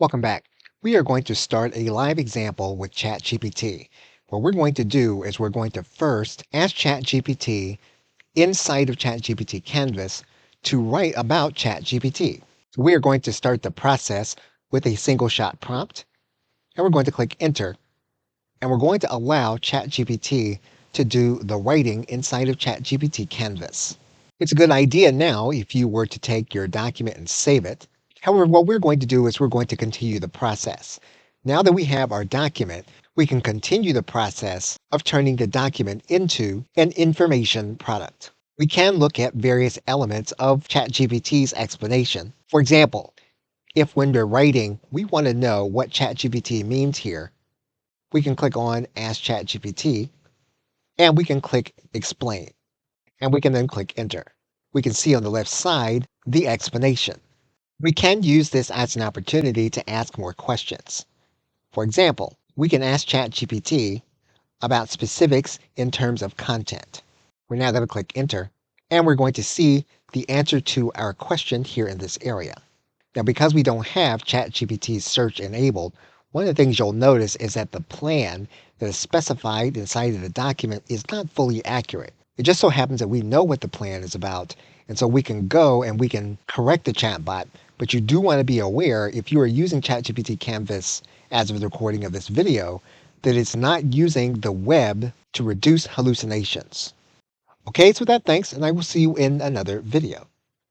Welcome back. We are going to start a live example with ChatGPT. What we're going to do is we're going to first ask ChatGPT inside of ChatGPT Canvas to write about ChatGPT. So we are going to start the process with a single shot prompt, and we're going to click enter, and we're going to allow ChatGPT to do the writing inside of ChatGPT Canvas. It's a good idea now if you were to take your document and save it. However, what we're going to do is we're going to continue the process. Now that we have our document, we can continue the process of turning the document into an information product. We can look at various elements of ChatGPT's explanation. For example, if when we're writing, we want to know what ChatGPT means here, we can click on Ask ChatGPT, and we can click Explain, and we can then click Enter. We can see on the left side the explanation. We can use this as an opportunity to ask more questions. For example, we can ask ChatGPT about specifics in terms of content. We're now going to click enter, and we're going to see the answer to our question here in this area. Now, because we don't have ChatGPT's search enabled, one of the things you'll notice is that the plan that is specified inside of the document is not fully accurate. It just so happens that we know what the plan is about, and so we can go and we can correct the chatbot. But you do want to be aware, if you are using ChatGPT Canvas as of the recording of this video, that it's not using the web to reduce hallucinations. Okay, so with that, thanks, and I will see you in another video.